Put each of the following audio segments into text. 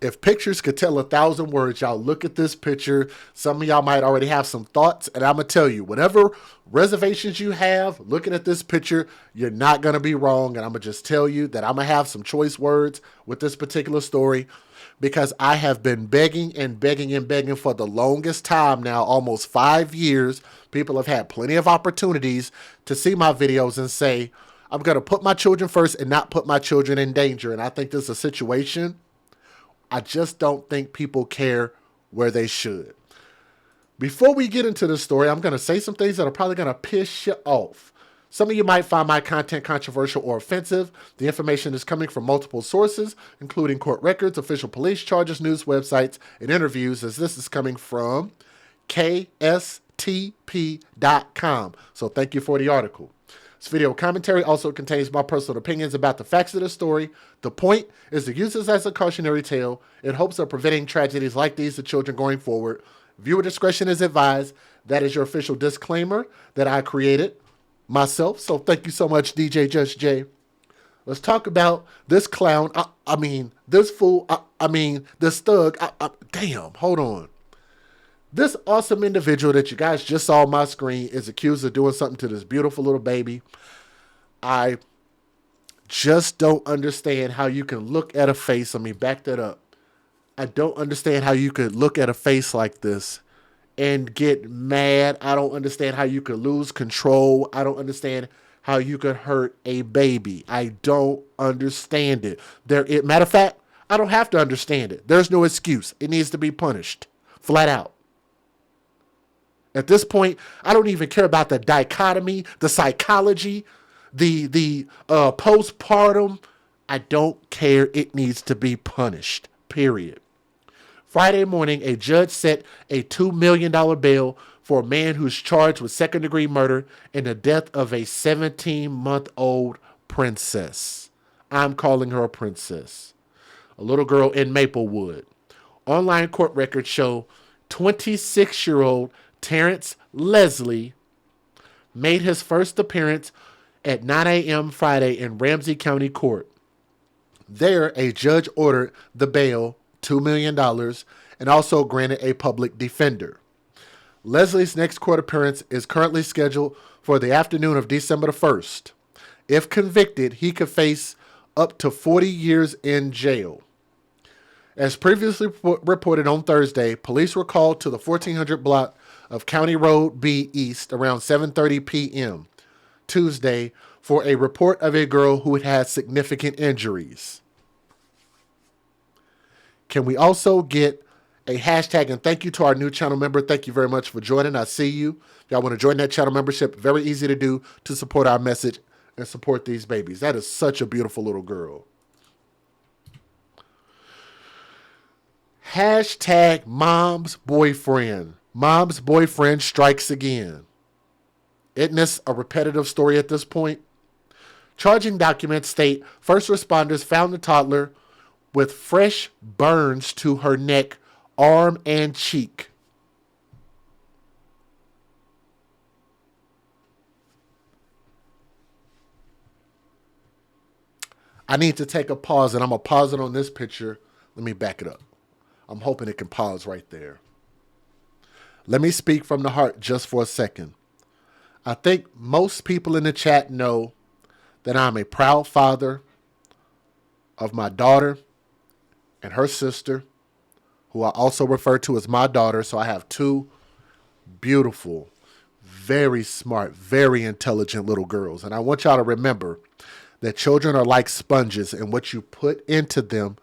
If pictures could tell 1,000 words, y'all look at this picture. Some of y'all might already have some thoughts, and I'm going to tell you, whatever reservations you have looking at this picture, you're not going to be wrong. And I'm going to just tell you that I'm going to have some choice words with this particular story because I have been begging and begging and begging for the longest time now, almost 5 years. People have had plenty of opportunities to see my videos and say, I'm going to put my children first and not put my children in danger. And I think this is a situation I just don't think people care where they should. Before we get into the story, I'm going to say some things that are probably going to piss you off. Some of you might find my content controversial or offensive. The information is coming from multiple sources, including court records, official police charges, news websites, and interviews, as this is coming from KSTP.com. So thank you for the article. This video commentary also contains my personal opinions about the facts of the story. The point is to use this as a cautionary tale in hopes of preventing tragedies like these to children going forward. Viewer discretion is advised. That is your official disclaimer that I created myself. So thank you so much, DJ Just J. Let's talk about this clown. This fool. This thug. Damn, hold on. This awesome individual that you guys just saw on my screen is accused of doing something to this beautiful little baby. I just don't understand how you can look at a face. Back that up. I don't understand how you could look at a face like this and get mad. I don't understand how you could lose control. I don't understand how you could hurt a baby. I don't understand it. Matter of fact, I don't have to understand it. There's no excuse. It needs to be punished. Flat out. At this point, I don't even care about the dichotomy, the psychology, the postpartum. I don't care. It needs to be punished. Period. Friday morning, a judge set a $2 million bail for a man who's charged with second-degree murder in the death of a 17-month-old princess. I'm calling her a princess. A little girl in Maplewood. Online court records show 26-year-old Terrence Leslie made his first appearance at 9 a.m. Friday in Ramsey County Court. There, a judge ordered the bail, $2 million, and also granted a public defender. Leslie's next court appearance is currently scheduled for the afternoon of December the 1st. If convicted, he could face up to 40 years in jail. As previously reported on Thursday, police were called to the 1400 block of County Road B East around 7:30 p.m. Tuesday for a report of a girl who had had significant injuries. Can we also get a hashtag and thank you to our new channel member? Thank you very much for joining. I see you. If y'all want to join that channel membership, very easy to do to support our message and support these babies. That is such a beautiful little girl. Hashtag mom's boyfriend. Mom's boyfriend strikes again. Isn't this a repetitive story at this point? Charging documents state first responders found the toddler with fresh burns to her neck, arm, and cheek. I need to take a pause, and I'm going to pause it on this picture. Let me back it up. I'm hoping it can pause right there. Let me speak from the heart just for a second. I think most people in the chat know that I'm a proud father of my daughter and her sister, who I also refer to as my daughter. So I have two beautiful, very smart, very intelligent little girls. And I want y'all to remember that children are like sponges, and what you put into them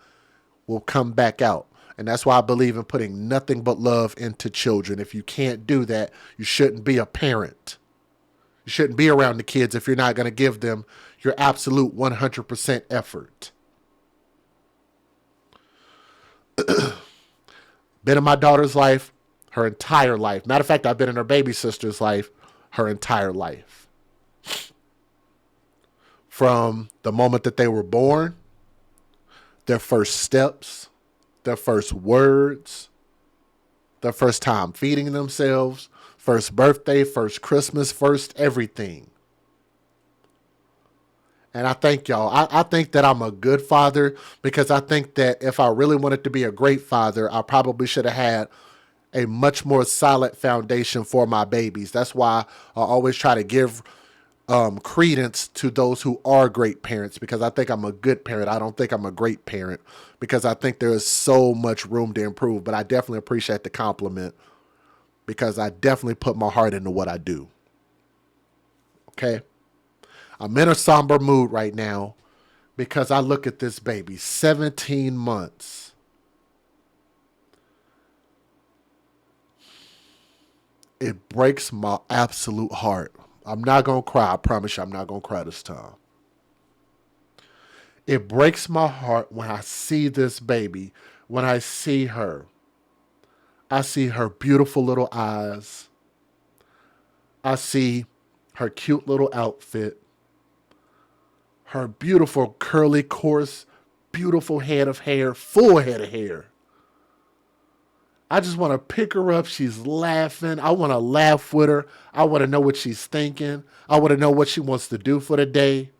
will come back out. And that's why I believe in putting nothing but love into children. If you can't do that, you shouldn't be a parent. You shouldn't be around the kids if you're not going to give them your absolute 100% effort. Been in my daughter's life her entire life. Matter of fact, I've been in her baby sister's life her entire life. From the moment that they were born, their first steps, their first words, their first time feeding themselves, first birthday, first Christmas, first everything. And I thank y'all. I think that I'm a good father because I think that if I really wanted to be a great father, I probably should have had a much more solid foundation for my babies. That's why I always try to give credence to those who are great parents, because I think I'm a good parent. I don't think I'm a great parent because I think there is so much room to improve. But I definitely appreciate the compliment because I definitely put my heart into what I do. Okay. I'm in a somber mood right now because I look at this baby, 17 months. It breaks my absolute heart. I'm not going to cry. I promise you I'm not going to cry this time. It breaks my heart when I see this baby, when I see her. I see her beautiful little eyes. I see her cute little outfit. Her beautiful curly, coarse, beautiful head of hair, full head of hair. I just want to pick her up. She's laughing. I want to laugh with her. I want to know what she's thinking. I want to know what she wants to do for the day.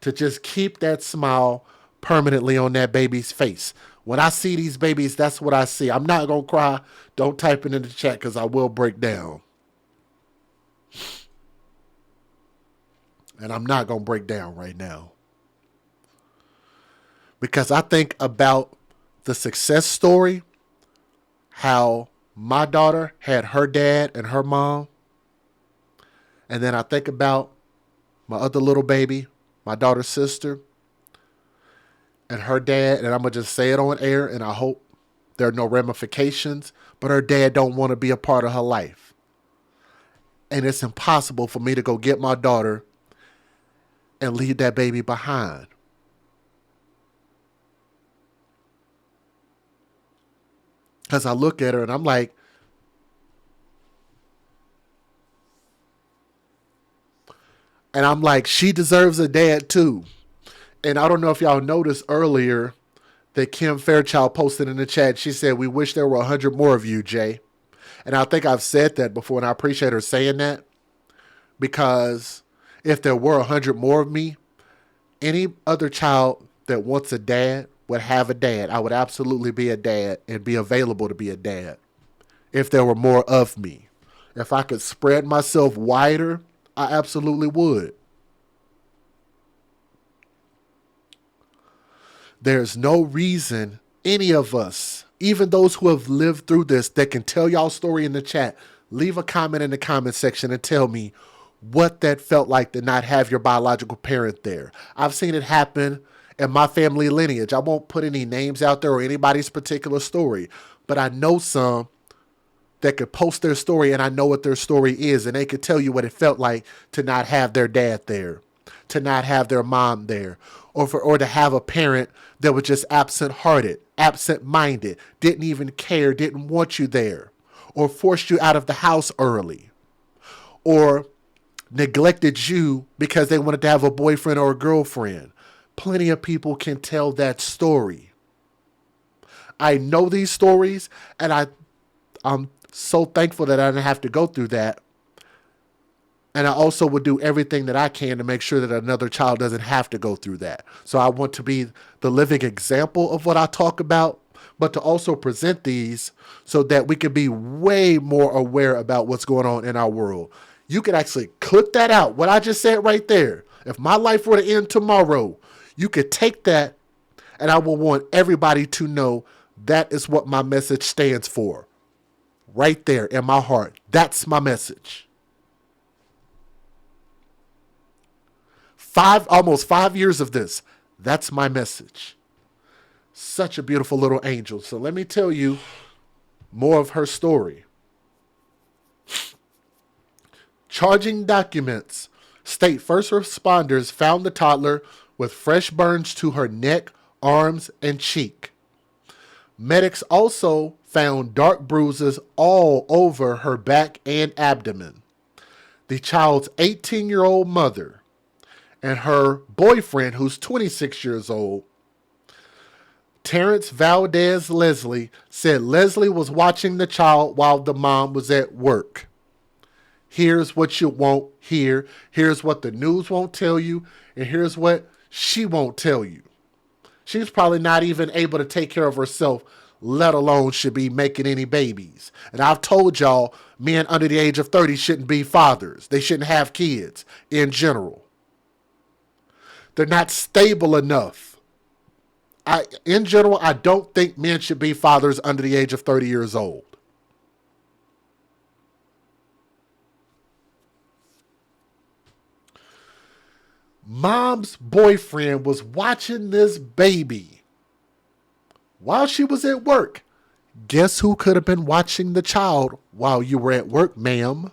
To just keep that smile permanently on that baby's face. When I see these babies, that's what I see. I'm not going to cry. Don't type it in the chat because I will break down. And I'm not going to break down right now. Because I think about the success story, how my daughter had her dad and her mom. And then I think about my other little baby, my daughter's sister, and her dad. And I'm going to just say it on air, and I hope there are no ramifications. But her dad don't want to be a part of her life. And it's impossible for me to go get my daughter and leave that baby behind. Because I look at her and I'm like, she deserves a dad too. And I don't know if y'all noticed earlier that Kim Fairchild posted in the chat. She said, we wish there were 100 more of you, Jay. And I think I've said that before, and I appreciate her saying that. Because if there were 100 more of me, any other child that wants a dad would have a dad. I would absolutely be a dad and be available to be a dad if there were more of me. If I could spread myself wider, I absolutely would. There's no reason any of us, even those who have lived through this, that can tell y'all story in the chat, leave a comment in the comment section and tell me what that felt like to not have your biological parent there. I've seen it happen in my family lineage. I won't put any names out there or anybody's particular story, but I know some that could post their story, and I know what their story is, and they could tell you what it felt like to not have their dad there, to not have their mom there, or to have a parent that was just absent-hearted, absent-minded, didn't even care, didn't want you there, or forced you out of the house early, or neglected you because they wanted to have a boyfriend or a girlfriend. Plenty of people can tell that story. I know these stories, and I'm so thankful that I didn't have to go through that. And I also would do everything that I can to make sure that another child doesn't have to go through that. So I want to be the living example of what I talk about, but to also present these so that we can be way more aware about what's going on in our world. You could actually clip that out, what I just said right there. If my life were to end tomorrow, you could take that, and I will want everybody to know that is what my message stands for. Right there in my heart. That's my message. Almost 5 years of this. That's my message. Such a beautiful little angel. So let me tell you more of her story. Charging documents state first responders found the toddler with fresh burns to her neck, arms, and cheek. Medics also found dark bruises all over her back and abdomen. The child's 18-year-old mother and her boyfriend, who's 26 years old, Terrence Valdez Leslie, said Leslie was watching the child while the mom was at work. Here's what you won't hear. Here's what the news won't tell you. And here's what she won't tell you. She's probably not even able to take care of herself, let alone should be making any babies. And I've told y'all, men under the age of 30 shouldn't be fathers. They shouldn't have kids in general. They're not stable enough. In general, I don't think men should be fathers under the age of 30 years old. Mom's boyfriend was watching this baby while she was at work. Guess who could have been watching the child while you were at work, ma'am?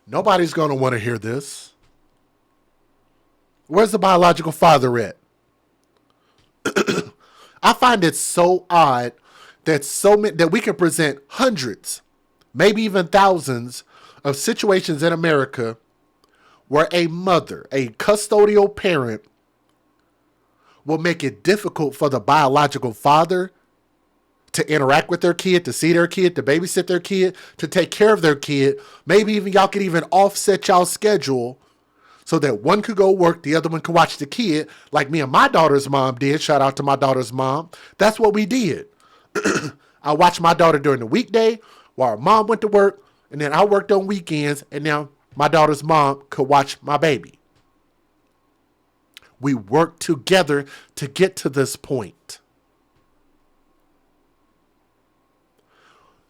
Nobody's going to want to hear this. Where's the biological father at? I find it so odd that we can present hundreds, maybe even thousands of situations in America where a mother, a custodial parent, will make it difficult for the biological father to interact with their kid, to see their kid, to babysit their kid, to take care of their kid. Maybe even y'all could even offset y'all's schedule so that one could go work, the other one could watch the kid, like me and my daughter's mom did. Shout out to my daughter's mom. That's what we did. I watched my daughter during the weekday while her mom went to work, and then I worked on weekends, and now my daughter's mom could watch my baby. We worked together to get to this point.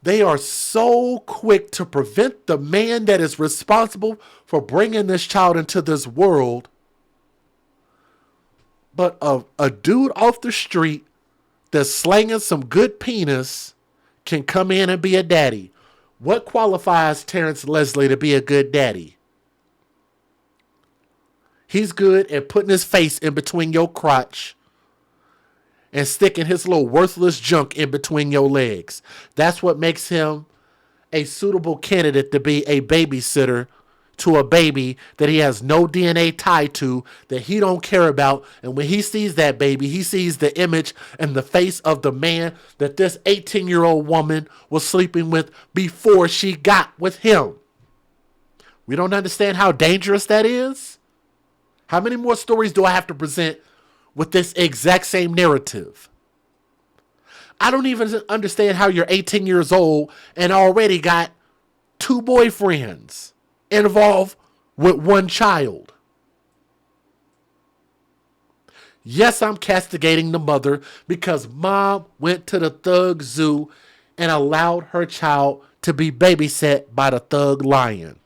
They are so quick to prevent the man that is responsible for bringing this child into this world. But a dude off the street that's slanging some good penis can come in and be a daddy. What qualifies Terrence Leslie to be a good daddy? He's good at putting his face in between your crotch and sticking his little worthless junk in between your legs. That's what makes him a suitable candidate to be a babysitter to a baby that he has no DNA tie to, that he don't care about. And when he sees that baby, he sees the image and the face of the man that this 18-year-old woman was sleeping with before she got with him. We don't understand how dangerous that is. How many more stories do I have to present with this exact same narrative? I don't even understand how you're 18 years old and already got 2 boyfriends involved with 1 child. Yes, I'm castigating the mother because mom went to the thug zoo and allowed her child to be babysat by the thug lion.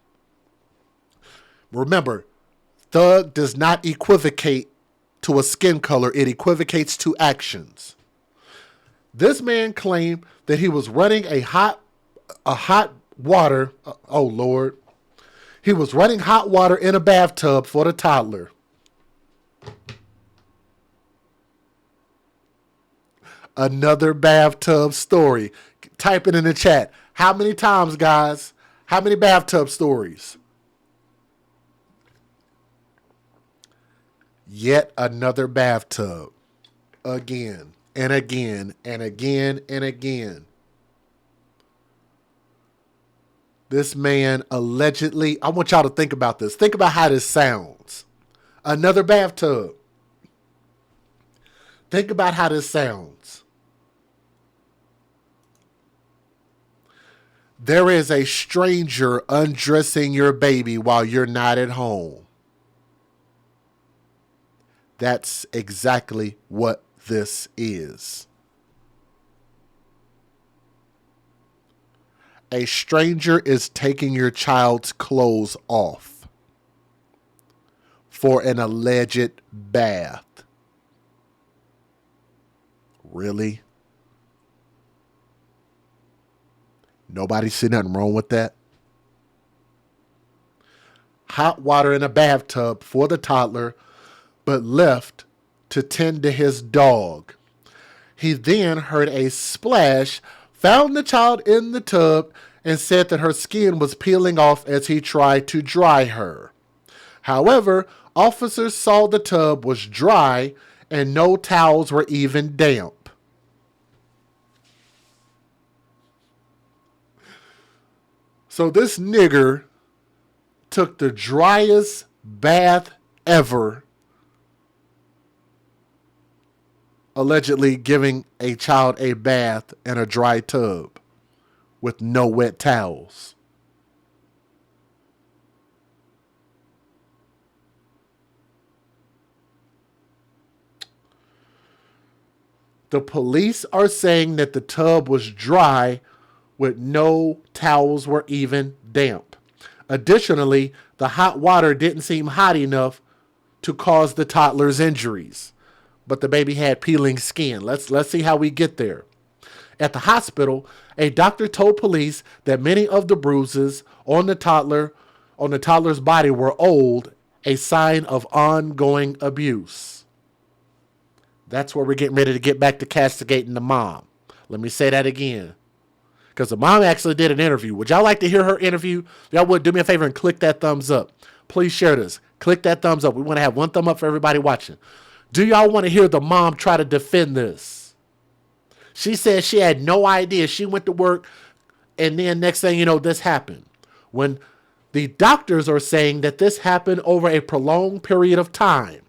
Remember, thug does not equivocate to a skin color. It equivocates to actions. This man claimed that he was running a hot water. Oh, Lord. He was running hot water in a bathtub for the toddler. Another bathtub story. Type it in the chat. How many times, guys? How many bathtub stories? Yet another bathtub. Again and again and again and again. This man allegedly, I want y'all to think about this. Think about how this sounds. Another bathtub. Think about how this sounds. There is a stranger undressing your baby while you're not at home. That's exactly what this is. A stranger is taking your child's clothes off for an alleged bath. Really? Nobody see nothing wrong with that? Hot water in a bathtub for the toddler, but left to tend to his dog. He then heard a splash, found the child in the tub, and said that her skin was peeling off as he tried to dry her. However, officers saw the tub was dry and no towels were even damp. So this nigger took the driest bath ever, allegedly giving a child a bath in a dry tub with no wet towels. The police are saying that the tub was dry with no towels were even damp. Additionally, the hot water didn't seem hot enough to cause the toddler's injuries, but the baby had peeling skin. Let's see how we get there. At the hospital, a doctor told police that many of the bruises on the toddler's body were old, a sign of ongoing abuse. That's where we're getting ready to get back to castigating the mom. Let me say that again. Because the mom actually did an interview. Would y'all like to hear her interview? Y'all would do me a favor and click that thumbs up. Please share this. Click that thumbs up. We want to have one thumb up for everybody watching. Do y'all want to hear the mom try to defend this? She said she had no idea. She went to work, and then next thing you know, this happened. When the doctors are saying that this happened over a prolonged period of time.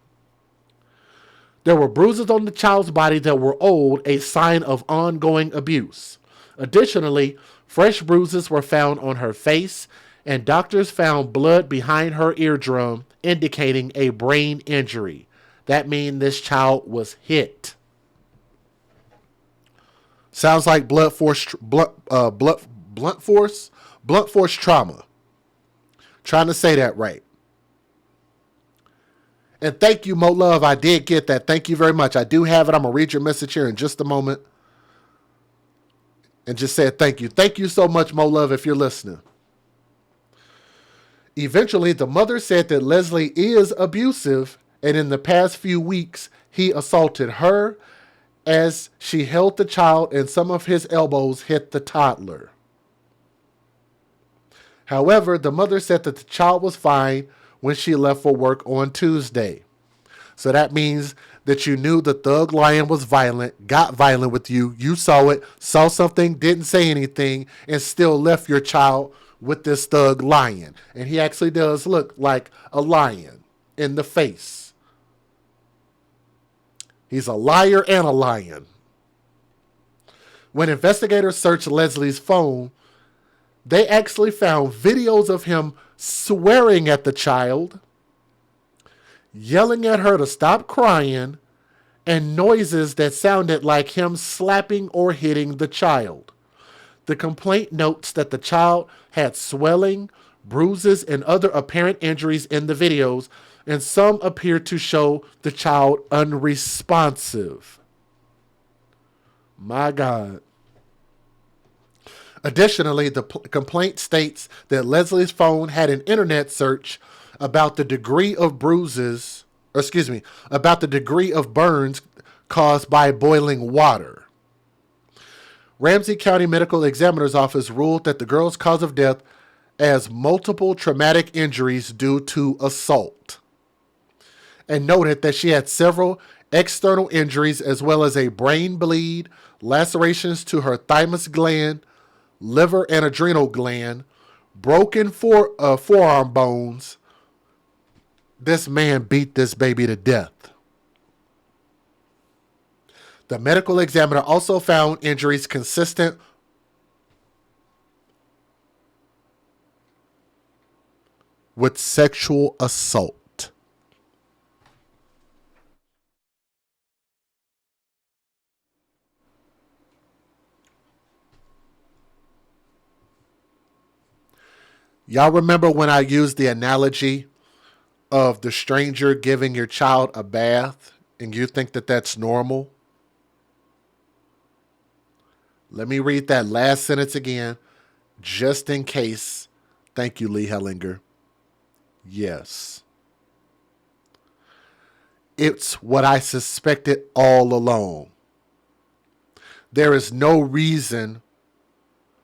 There were bruises on the child's body that were old, a sign of ongoing abuse. Additionally, fresh bruises were found on her face, and doctors found blood behind her eardrum, indicating a brain injury. That means this child was hit. Sounds like blunt force trauma. Trying to say that right. And thank you, Mo Love. I did get that. Thank you very much. I do have it. I'm going to read your message here in just a moment. And just said thank you. Thank you so much, Mo Love, if you're listening. Eventually, the mother said that Leslie is abusive, and in the past few weeks, he assaulted her as she held the child and some of his elbows hit the toddler. However, the mother said that the child was fine when she left for work on Tuesday. So that means that you knew the thug lion was violent, got violent with you, you saw it, saw something, didn't say anything, and still left your child with this thug lion. And he actually does look like a lion in the face. He's a liar and a lion. When investigators searched Leslie's phone, they actually found videos of him swearing at the child, yelling at her to stop crying, and noises that sounded like him slapping or hitting the child. The complaint notes that the child had swelling, bruises, and other apparent injuries in the videos, and some appear to show the child unresponsive. My God. Additionally, the complaint states that Leslie's phone had an internet search about the degree of burns caused by boiling water. Ramsey County Medical Examiner's Office ruled that the girl's cause of death as multiple traumatic injuries due to assault, and noted that she had several external injuries as well as a brain bleed, lacerations to her thymus gland, liver and adrenal gland, broken forearm bones. This man beat this baby to death. The medical examiner also found injuries consistent with sexual assault. Y'all remember when I used the analogy of the stranger giving your child a bath and you think that that's normal? Let me read that last sentence again, just in case. Thank you, Lee Hellinger. Yes. It's what I suspected all along. There is no reason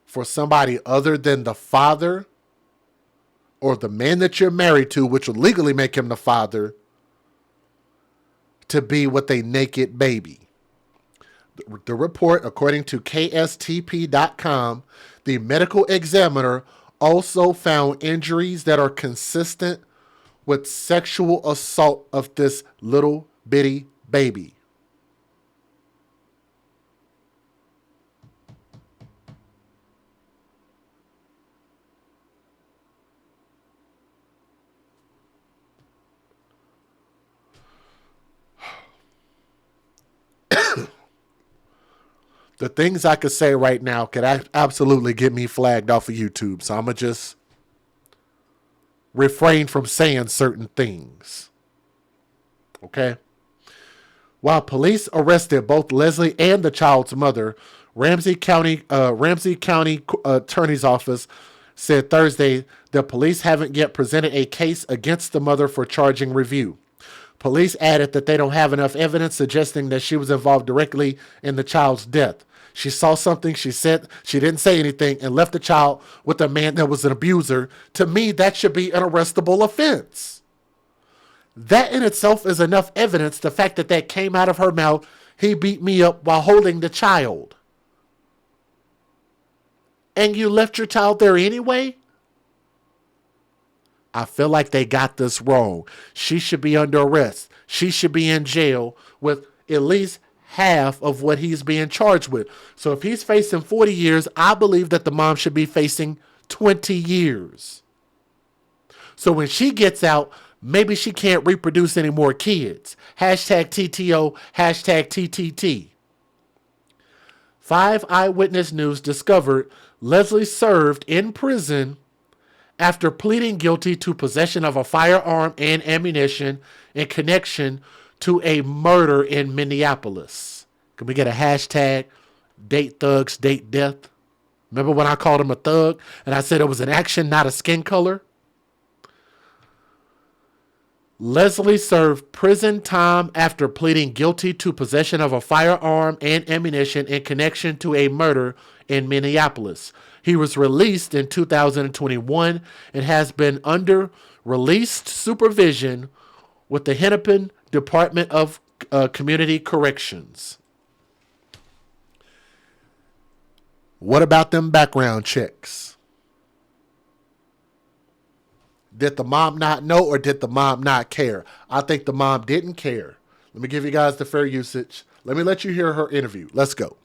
for somebody other than the father or the man that you're married to, which will legally make him the father, to be with a naked baby. The report, according to KSTP.com, the medical examiner also found injuries that are consistent with sexual assault of this little bitty baby. The things I could say right now could absolutely get me flagged off of YouTube. So I'm going to just refrain from saying certain things. Okay? While police arrested both Leslie and the child's mother, Ramsey County Attorney's Office said Thursday the police haven't yet presented a case against the mother for charging review. Police added that they don't have enough evidence suggesting that she was involved directly in the child's death. She saw something, she said she didn't say anything, and left the child with a man that was an abuser. To me, that should be an arrestable offense. That in itself is enough evidence, the fact that came out of her mouth, he beat me up while holding the child. And you left your child there anyway? I feel like they got this wrong. She should be under arrest. She should be in jail with at least half of what he's being charged with. So if he's facing 40 years, I believe that the mom should be facing 20 years. So when she gets out, maybe she can't reproduce any more kids. Hashtag TTO, hashtag TTT. 5 Eyewitness News discovered Leslie served in prison after pleading guilty to possession of a firearm and ammunition in connection to a murder in Minneapolis. Can we get a hashtag, date thugs, date death? Remember when I called him a thug and I said it was an action, not a skin color? Leslie served prison time after pleading guilty to possession of a firearm and ammunition in connection to a murder in Minneapolis. He was released in 2021 and has been under released supervision with the Hennepin Department of Community Corrections. What about them background checks? Did the mom not know or did the mom not care? I think the mom didn't care. Let me give you guys the fair usage. Let me let you hear her interview. Let's go.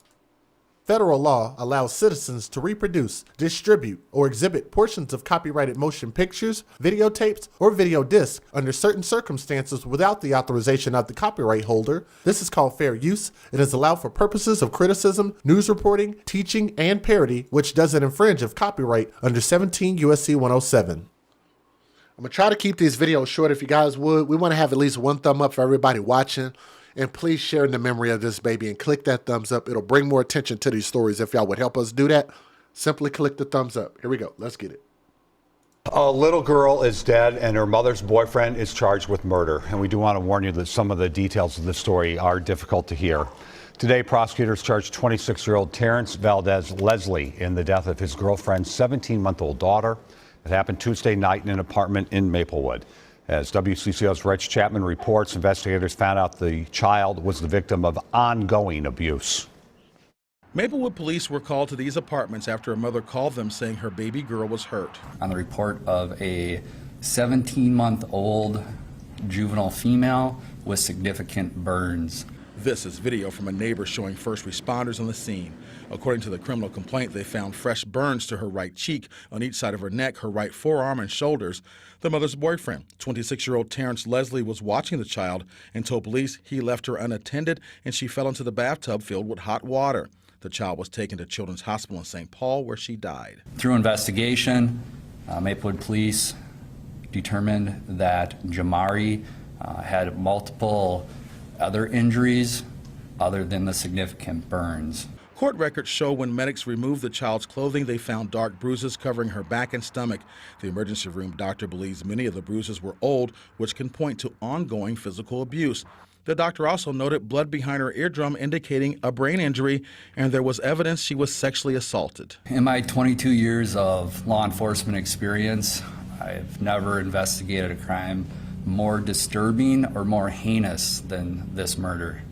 Federal law allows citizens to reproduce, distribute, or exhibit portions of copyrighted motion pictures, videotapes, or video discs under certain circumstances without the authorization of the copyright holder. This is called fair use. It is allowed for purposes of criticism, news reporting, teaching, and parody, which doesn't infringe of copyright under 17 U.S.C. 107. I'm going to try to keep these videos short if you guys would. We want to have at least one thumb up for everybody watching. And please share in the memory of this baby and click that thumbs up. It'll bring more attention to these stories. If y'all would help us do that, simply click the thumbs up. Here we go. Let's get it. A little girl is dead and her mother's boyfriend is charged with murder. And we do want to warn you that some of the details of the story are difficult to hear. Today, prosecutors charged 26-year-old Terrence Valdez Leslie in the death of his girlfriend's 17-month-old daughter. It happened Tuesday night in an apartment in Maplewood. As WCCO's Rich Chapman reports, investigators found out the child was the victim of ongoing abuse. Maplewood police were called to these apartments after a mother called them saying her baby girl was hurt. On the report of a 17-month-old juvenile female with significant burns. This is video from a neighbor showing first responders on the scene. According to the criminal complaint, they found fresh burns to her right cheek, on each side of her neck, her right forearm, and shoulders. The mother's boyfriend, 26-year-old Terrence Leslie, was watching the child and told police he left her unattended and she fell into the bathtub filled with hot water. The child was taken to Children's Hospital in St. Paul, where she died. Through investigation, Maplewood police determined that Jamari had multiple other injuries other than the significant burns. Court records show when medics removed the child's clothing, they found dark bruises covering her back and stomach. The emergency room doctor believes many of the bruises were old, which can point to ongoing physical abuse. The doctor also noted blood behind her eardrum indicating a brain injury, and there was evidence she was sexually assaulted. In my 22 years of law enforcement experience, I've never investigated a crime more disturbing or more heinous than this murder.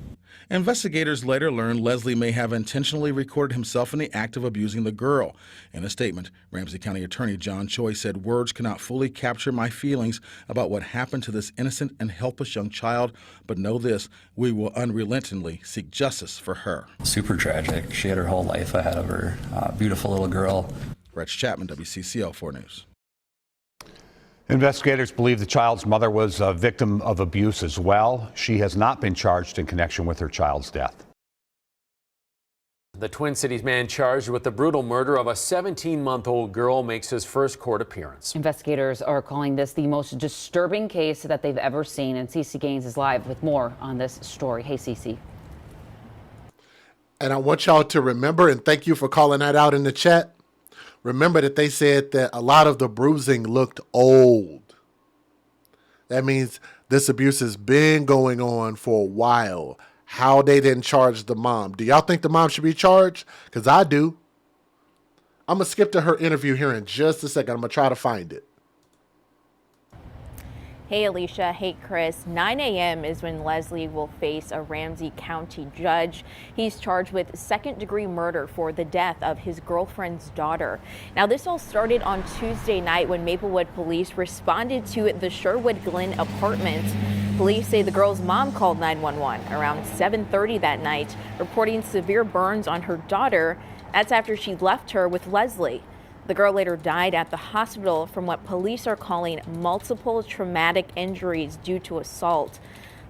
Investigators later learned Leslie may have intentionally recorded himself in the act of abusing the girl. In a statement, Ramsey County Attorney John Choi said, "Words cannot fully capture my feelings about what happened to this innocent and helpless young child, but know this, we will unrelentingly seek justice for her." Super tragic. She had her whole life ahead of her. Beautiful little girl. Rex Chapman, WCCO 4 News. Investigators believe the child's mother was a victim of abuse as well. She has not been charged in connection with her child's death. The Twin Cities man charged with the brutal murder of a 17-month-old girl makes his first court appearance. Investigators are calling this the most disturbing case that they've ever seen, and Cece Gaines is live with more on this story. Hey, Cece. And I want y'all to remember, and thank you for calling that out in the chat. Remember that they said that a lot of the bruising looked old. That means this abuse has been going on for a while. How they didn't charge the mom. Do y'all think the mom should be charged? Because I do. I'm going to skip to her interview here in just a second. I'm going to try to find it. Hey Alicia, hey Chris. 9 a.m. is when Leslie will face a Ramsey County judge. He's charged with second-degree murder for the death of his girlfriend's daughter. Now, this all started on Tuesday night when Maplewood police responded to the Sherwood Glen apartment. Police say the girl's mom called 911 around 7:30 that night, reporting severe burns on her daughter. That's after she left her with Leslie. The girl later died at the hospital from what police are calling multiple traumatic injuries due to assault.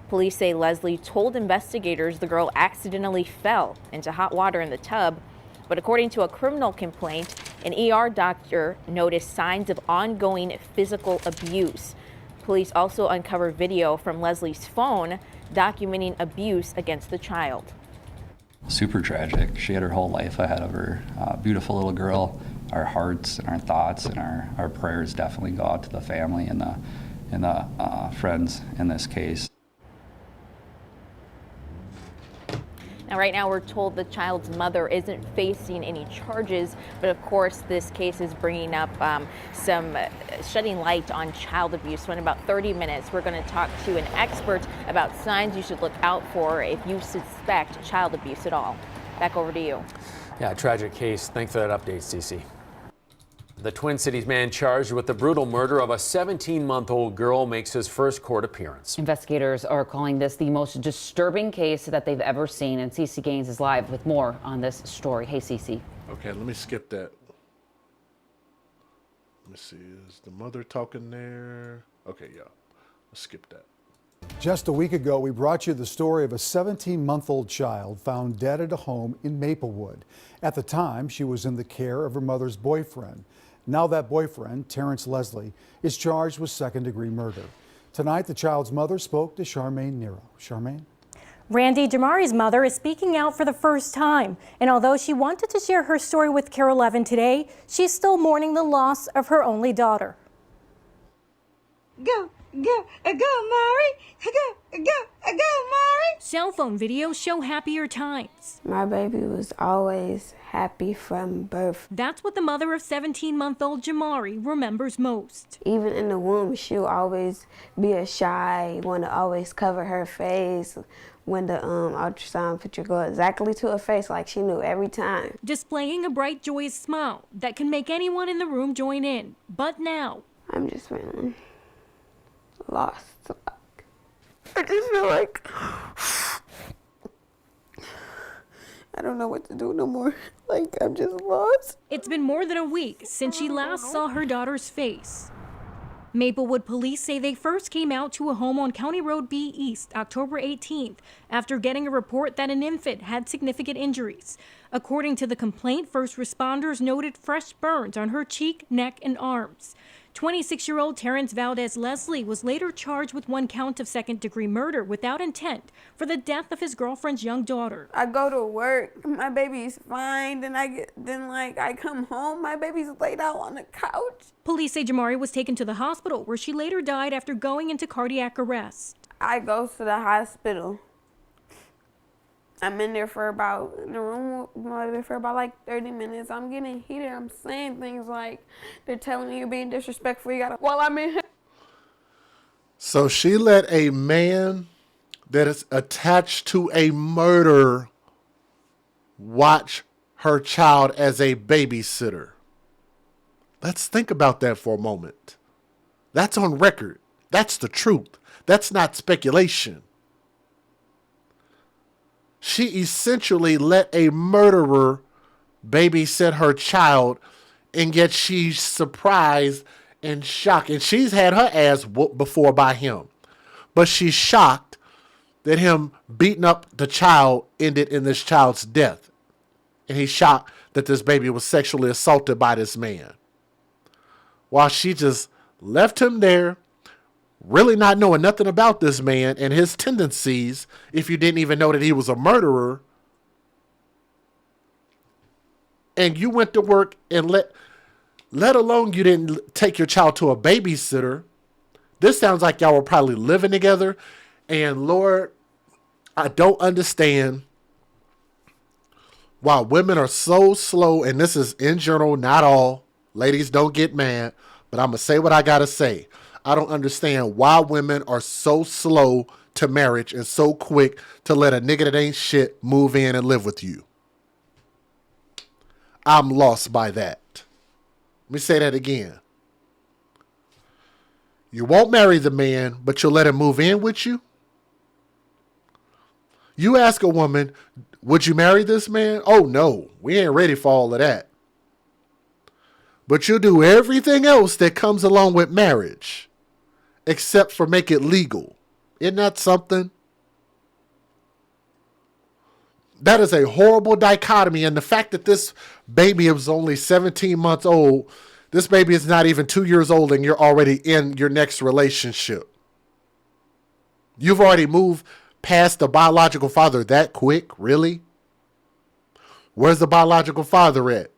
Police say Leslie told investigators the girl accidentally fell into hot water in the tub, but according to a criminal complaint, an ER doctor noticed signs of ongoing physical abuse. Police also uncovered video from Leslie's phone documenting abuse against the child. Super tragic. She had her whole life ahead of her. Beautiful little girl. Our hearts and our thoughts and our prayers definitely go out to the family and the friends in this case. Now, right now, we're told the child's mother isn't facing any charges, but of course, this case is bringing up some shedding light on child abuse. So in about 30 minutes, we're going to talk to an expert about signs you should look out for if you suspect child abuse at all. Back over to you. Yeah, a tragic case. Thanks for that update, Cece. The Twin Cities man charged with the brutal murder of a 17-month-old girl makes his first court appearance. Investigators are calling this the most disturbing case that they've ever seen, and Cece Gaines is live with more on this story. Hey, Cece. Okay, let me skip that. Let me see. Is the mother talking there? Okay, yeah. Let's skip that. Just a week ago, we brought you the story of a 17-month-old child found dead at a home in Maplewood. At the time, she was in the care of her mother's boyfriend. Now that boyfriend, Terrence Leslie, is charged with second-degree murder. Tonight, the child's mother spoke to Charmaine Nero. Charmaine? Randy, Jamari's mother is speaking out for the first time. And although she wanted to share her story with Carol 11 today, she's still mourning the loss of her only daughter. Go, Mari! Go, Mari! Cell phone videos show happier times. My baby was always happy from birth. That's what the mother of 17-month-old Jamari remembers most. Even in the womb, she'll always be a shy, want to always cover her face. When the ultrasound picture go exactly to her face, like she knew every time. Displaying a bright, joyous smile that can make anyone in the room join in. But now, I'm just feeling lost. I just feel like I don't know what to do no more. Like, I'm just lost. It's been more than a week since she last saw her daughter's face. Maplewood police say they first came out to a home on County Road B East October 18th after getting a report that an infant had significant injuries. According to the complaint, first responders noted fresh burns on her cheek, neck, and arms. 26-year-old Terrence Valdez Leslie was later charged with 1 count of second-degree murder without intent for the death of his girlfriend's young daughter. I go to work, my baby's fine, then I come home, my baby's laid out on the couch. Police say Jamari was taken to the hospital where she later died after going into cardiac arrest. I go to the hospital. I'm in there for about, in the room for about like 30 minutes. I'm getting heated. I'm saying things like, they're telling me you're being disrespectful. While I'm in here. So she let a man that is attached to a murder watch her child as a babysitter. Let's think about that for a moment. That's on record. That's the truth. That's not speculation. She essentially let a murderer babysit her child, and yet she's surprised and shocked. And she's had her ass whooped before by him. But she's shocked that him beating up the child ended in this child's death. And he's shocked that this baby was sexually assaulted by this man. While she just left him there, really not knowing nothing about this man and his tendencies, if you didn't even know that he was a murderer. And you went to work and let alone you didn't take your child to a babysitter. This sounds like y'all were probably living together. And Lord, I don't understand why women are so slow. And this is in general, not all. Ladies, don't get mad. But I'm going to say what I got to say. I don't understand why women are so slow to marriage and so quick to let a nigga that ain't shit move in and live with you. I'm lost by that. Let me say that again. You won't marry the man, but you'll let him move in with you? You ask a woman, would you marry this man? Oh, no, we ain't ready for all of that. But you'll do everything else that comes along with marriage, except for make it legal. Isn't that something? That is a horrible dichotomy. And the fact that this baby was only 17 months old, this baby is not even 2 years old and you're already in your next relationship. You've already moved past the biological father that quick? Really? Where's the biological father at?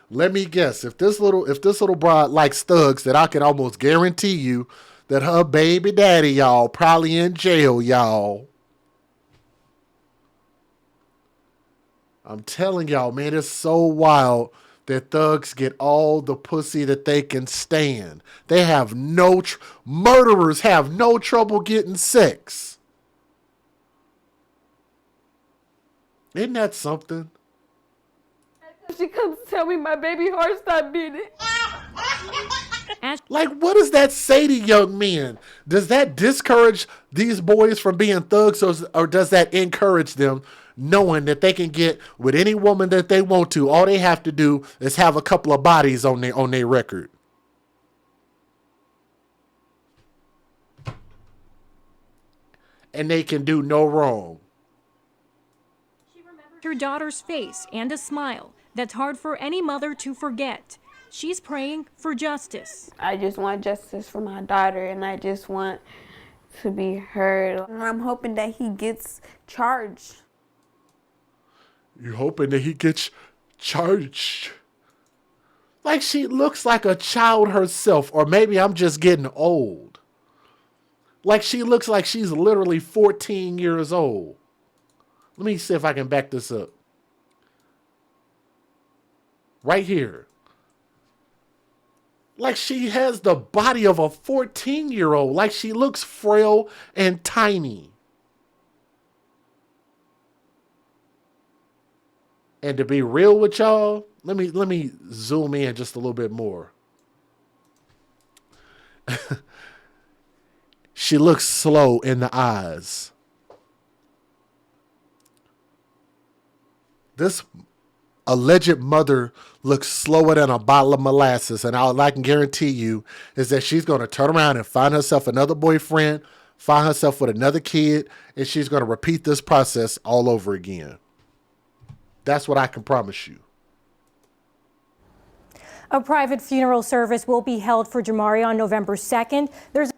Let me guess. If this little broad likes thugs, that I can almost guarantee you that her baby daddy, y'all, probably in jail, y'all. I'm telling y'all, man, it's so wild that thugs get all the pussy that they can stand. They have murderers have no trouble getting sex. Isn't that something? She comes to tell me my baby heart stopped beating. Like, what does that say to young men? Does that discourage these boys from being thugs, or does that encourage them, knowing that they can get with any woman that they want to? All they have to do is have a couple of bodies on their record. And they can do no wrong. She remembered her daughter's face and a smile that's hard for any mother to forget. She's praying for justice. I just want justice for my daughter, and I just want to be heard. And I'm hoping that he gets charged. You're hoping that he gets charged? Like, she looks like a child herself, or maybe I'm just getting old. Like, she looks like she's literally 14 years old. Let me see if I can back this up. Right here. Like, she has the body of a 14-year-old. Like, she looks frail and tiny. And to be real with y'all, let me zoom in just a little bit more. She looks slow in the eyes. This alleged mother looks slower than a bottle of molasses, and all I can guarantee you is that she's going to turn around and find herself another boyfriend, find herself with another kid, and she's going to repeat this process all over again. That's what I can promise you. A private funeral service will be held for Jamari on November 2nd. There's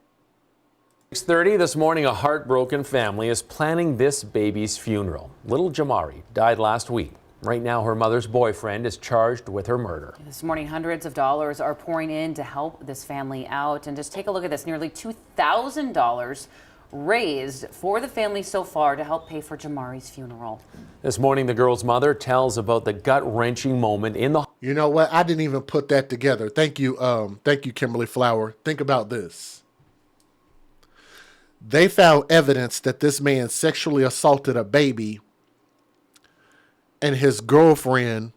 6:30 this morning, a heartbroken family is planning this baby's funeral. Little Jamari died last week. Right now, her mother's boyfriend is charged with her murder. This morning, hundreds of dollars are pouring in to help this family out. And just take a look at this, nearly $2,000 raised for the family so far to help pay for Jamari's funeral. This morning, the girl's mother tells about the gut-wrenching moment in the... You know what? I didn't even put that together. Thank you, Kimberly Flower. Think about this. They found evidence that this man sexually assaulted a baby, and his girlfriend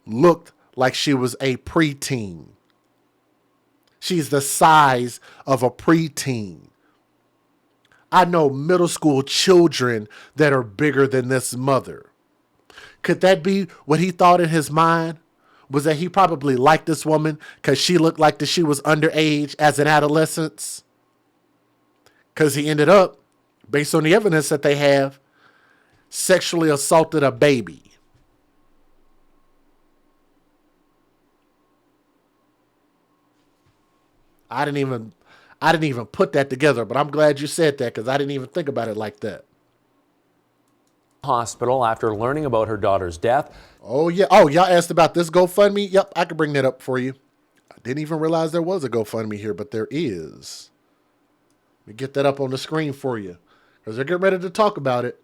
looked like she was a preteen. She's the size of a preteen. I know middle school children that are bigger than this mother. Could that be what he thought in his mind? Was that he probably liked this woman because she looked like that she was underage as an adolescent? Because he ended up, based on the evidence that they have, sexually assaulted a baby. I didn't even put that together, but I'm glad you said that because I didn't even think about it like that. Hospital after learning about her daughter's death. Oh, yeah. Oh, y'all asked about this GoFundMe? Yep, I can bring that up for you. I didn't even realize there was a GoFundMe here, but there is. Let me get that up on the screen for you because they're getting ready to talk about it.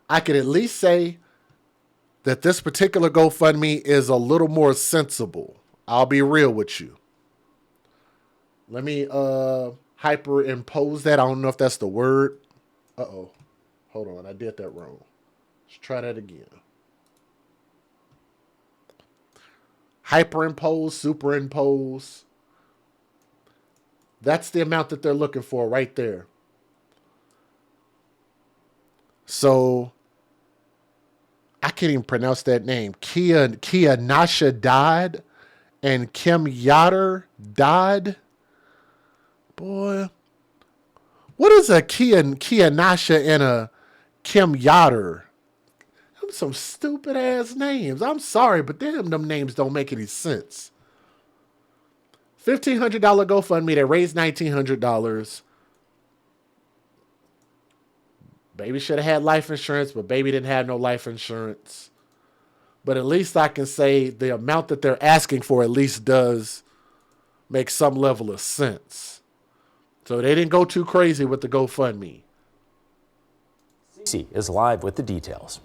I could at least say that this particular GoFundMe is a little more sensible. I'll be real with you. Let me hyperimpose that. I don't know if that's the word. Uh-oh. Hold on. I did that wrong. Let's try that again. Hyperimpose, superimpose. That's the amount that they're looking for right there. So I can't even pronounce that name. Kia Nasha Dodd and Kim Yoder Dodd. Boy, what is a Kia Nasha and a Kim Yoder? Them some stupid ass names. I'm sorry, but them names don't make any sense. $1,500 GoFundMe. They raised $1,900. Baby should have had life insurance, but baby didn't have no life insurance. But at least I can say the amount that they're asking for at least does make some level of sense. So they didn't go too crazy with the GoFundMe. CC is live with the details.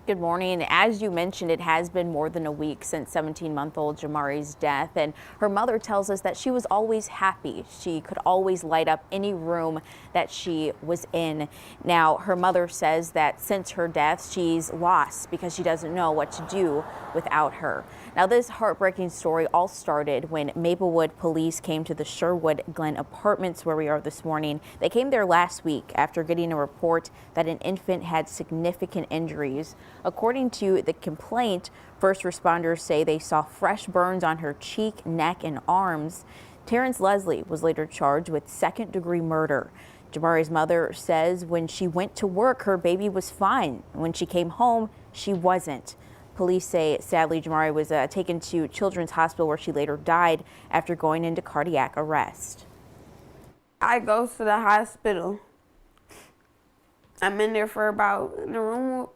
Good morning. As you mentioned, it has been more than a week since 17-month-old Jamari's death, and her mother tells us that she was always happy. She could always light up any room that she was in. Now, her mother says that since her death, she's lost because she doesn't know what to do without her. Now, this heartbreaking story all started when Maplewood police came to the Sherwood Glen apartments where we are this morning. They came there last week after getting a report that an infant had significant injuries. According to the complaint, first responders say they saw fresh burns on her cheek, neck, and arms. Terrence Leslie was later charged with second-degree murder. Jamari's mother says when she went to work, her baby was fine. When she came home, she wasn't. Police say, sadly, Jamari was taken to Children's Hospital where she later died after going into cardiac arrest. I go to the hospital. I'm in there for about, in the room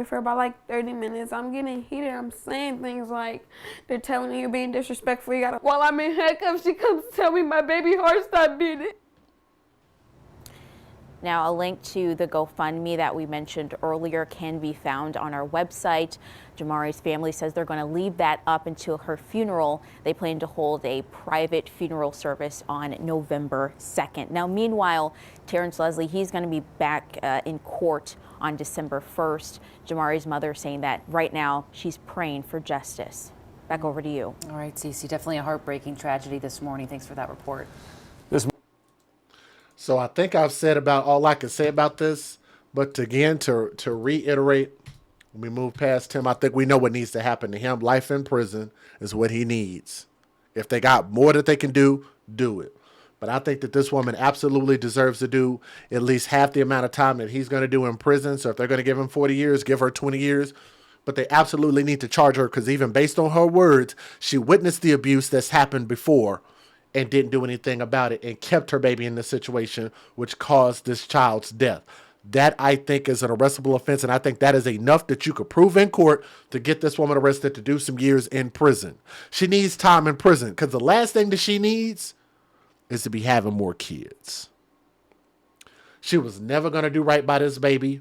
for about like 30 minutes. I'm getting heated. I'm saying things like, they're telling me you're being disrespectful. You gotta, while I'm in handcuffs, she comes to tell me my baby heart stopped beating. Now, a link to the GoFundMe that we mentioned earlier can be found on our website. Jamari's family says they're going to leave that up until her funeral. They plan to hold a private funeral service on November 2nd. Now, meanwhile, Terrence Leslie, he's going to be back in court on December 1st. Jamari's mother saying that right now she's praying for justice. Back over to you. All right, Cece, definitely a heartbreaking tragedy this morning. Thanks for that report. So I think I've said about all I can say about this, but to reiterate, when we move past him, I think we know what needs to happen to him. Life in prison is what he needs. If they got more that they can do, do it. But I think that this woman absolutely deserves to do at least half the amount of time that he's going to do in prison. So if they're going to give him 40 years, give her 20 years. But they absolutely need to charge her because even based on her words, she witnessed the abuse that's happened before and didn't do anything about it and kept her baby in this situation, which caused this child's death. That, I think, is an arrestable offense, and I think that is enough that you could prove in court to get this woman arrested to do some years in prison. She needs time in prison because the last thing that she needs is to be having more kids. She was never going to do right by this baby,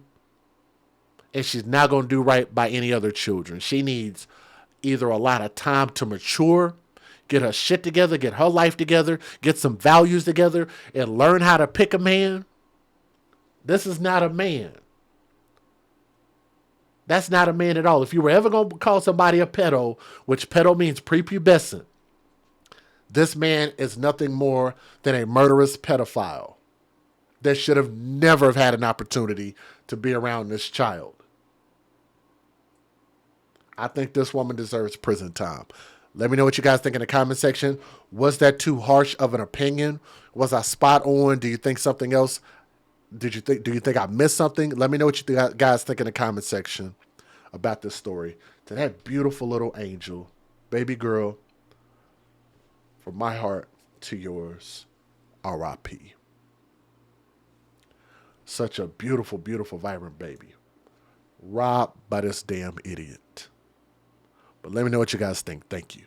and she's not going to do right by any other children. She needs either a lot of time to mature, get her shit together, get her life together, get some values together, and learn how to pick a man. This is not a man. That's not a man at all. If you were ever going to call somebody a pedo, which pedo means prepubescent, this man is nothing more than a murderous pedophile that should have never have had an opportunity to be around this child. I think this woman deserves prison time. Let me know what you guys think in the comment section. Was that too harsh of an opinion? Was I spot on? Do you think something else? Do you think I missed something? Let me know what you guys think in the comment section about this story. To that beautiful little angel, baby girl, from my heart to yours, R.I.P. Such a beautiful, beautiful, vibrant baby. Robbed by this damn idiot. But let me know what you guys think. Thank you.